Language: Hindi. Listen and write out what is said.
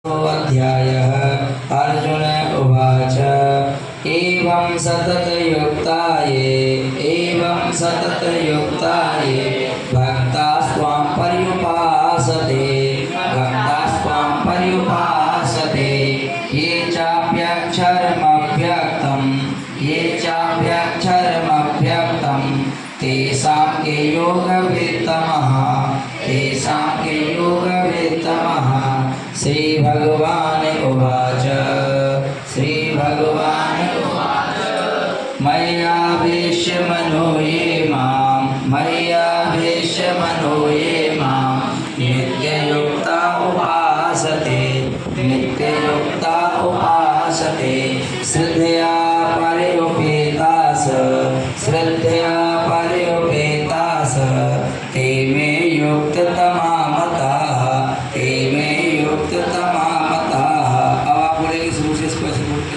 अध्यायः अर्जुन उवाच एवं सततयुक्ताये भक्तास्त्वां पर्युपासते ये चाप्यक्षरमव्यक्तं तेषां के योगवित्तमः श्री भगवान उवाच मय्यावेश्य मनो ये मां नित्ययुक्ता उपासते श्रद्धया पर्युपेतास ते मे युक्ततमा मताः। अब आप बोलेंगे शुरू से इसको ऐसे बोल के